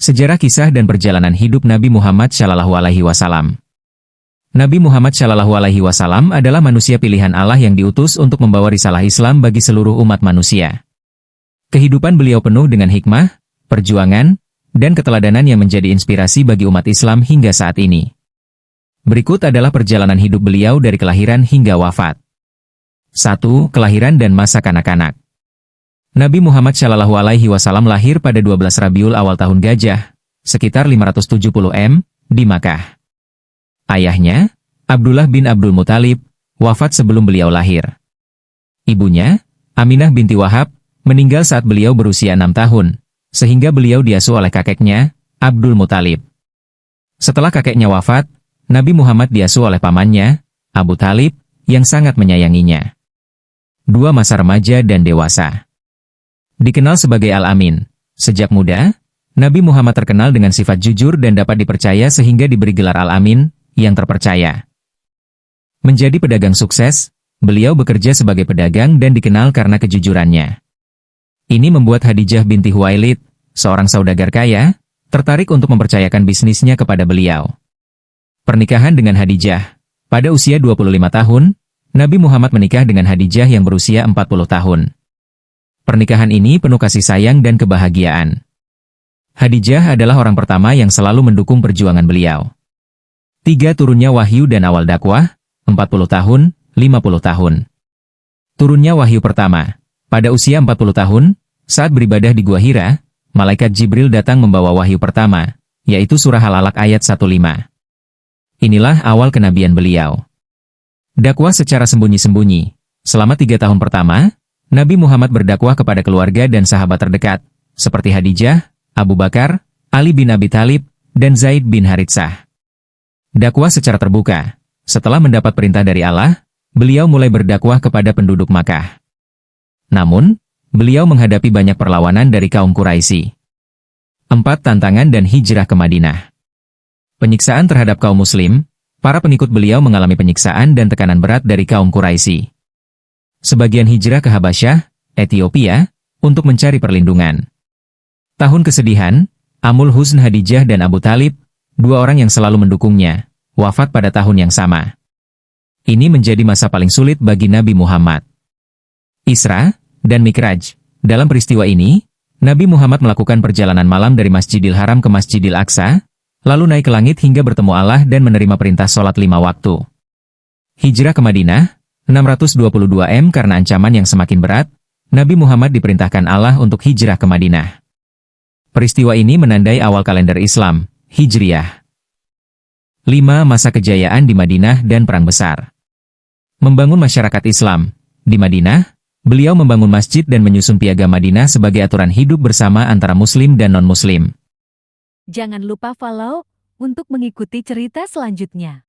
Sejarah kisah dan perjalanan hidup Nabi Muhammad SAW. Nabi Muhammad SAW adalah manusia pilihan Allah yang diutus untuk membawa risalah Islam bagi seluruh umat manusia. Kehidupan beliau penuh dengan hikmah, perjuangan, dan keteladanan yang menjadi inspirasi bagi umat Islam hingga saat ini. Berikut adalah perjalanan hidup beliau dari kelahiran hingga wafat. 1. Kelahiran dan masa kanak-kanak. Nabi Muhammad SAW lahir pada 12 Rabiul Awal tahun Gajah, sekitar 570 M, di Makkah. Ayahnya, Abdullah bin Abdul Muthalib, wafat sebelum beliau lahir. Ibunya, Aminah binti Wahab, meninggal saat beliau berusia 6 tahun, sehingga beliau diasuh oleh kakeknya, Abdul Muthalib. Setelah kakeknya wafat, Nabi Muhammad diasuh oleh pamannya, Abu Thalib, yang sangat menyayanginya. 2. Masa remaja dan dewasa. Dikenal sebagai Al-Amin. Sejak muda, Nabi Muhammad terkenal dengan sifat jujur dan dapat dipercaya sehingga diberi gelar Al-Amin, yang terpercaya. Menjadi pedagang sukses, beliau bekerja sebagai pedagang dan dikenal karena kejujurannya. Ini membuat Khadijah binti Khuwailid, seorang saudagar kaya, tertarik untuk mempercayakan bisnisnya kepada beliau. Pernikahan dengan Khadijah. Pada usia 25 tahun, Nabi Muhammad menikah dengan Khadijah yang berusia 40 tahun. Pernikahan ini penuh kasih sayang dan kebahagiaan. Khadijah adalah orang pertama yang selalu mendukung perjuangan beliau. 3. Turunnya wahyu dan awal dakwah, 40 tahun, 50 tahun. Turunnya wahyu pertama. Pada usia 40 tahun, saat beribadah di Gua Hira, malaikat Jibril datang membawa wahyu pertama, yaitu surah Al-Alaq ayat 15. Inilah awal kenabian beliau. Dakwah secara sembunyi-sembunyi. Selama 3 tahun pertama, Nabi Muhammad berdakwah kepada keluarga dan sahabat terdekat, seperti Khadijah, Abu Bakar, Ali bin Abi Thalib, dan Zaid bin Haritsah. Dakwah secara terbuka. Setelah mendapat perintah dari Allah, beliau mulai berdakwah kepada penduduk Makkah. Namun, beliau menghadapi banyak perlawanan dari kaum Quraisy. 4. Tantangan dan hijrah ke Madinah. Penyiksaan terhadap kaum muslim. Para pengikut beliau mengalami penyiksaan dan tekanan berat dari kaum Quraisy. Sebagian hijrah ke Habasyah, Ethiopia, untuk mencari perlindungan. Tahun kesedihan, Amul Huzn Khadijah dan Abu Thalib, 2 orang yang selalu mendukungnya, wafat pada tahun yang sama. Ini menjadi masa paling sulit bagi Nabi Muhammad. Isra dan Mikraj. Dalam peristiwa ini, Nabi Muhammad melakukan perjalanan malam dari Masjidil Haram ke Masjidil Aqsa, lalu naik ke langit hingga bertemu Allah dan menerima perintah sholat 5 waktu. Hijrah ke Madinah, 622 M. Karena ancaman yang semakin berat, Nabi Muhammad diperintahkan Allah untuk hijrah ke Madinah. Peristiwa ini menandai awal kalender Islam, Hijriyah. 5. Masa kejayaan di Madinah dan Perang Besar. Membangun masyarakat Islam. Di Madinah, beliau membangun masjid dan menyusun piagam Madinah sebagai aturan hidup bersama antara Muslim dan non-Muslim. Jangan lupa follow untuk mengikuti cerita selanjutnya.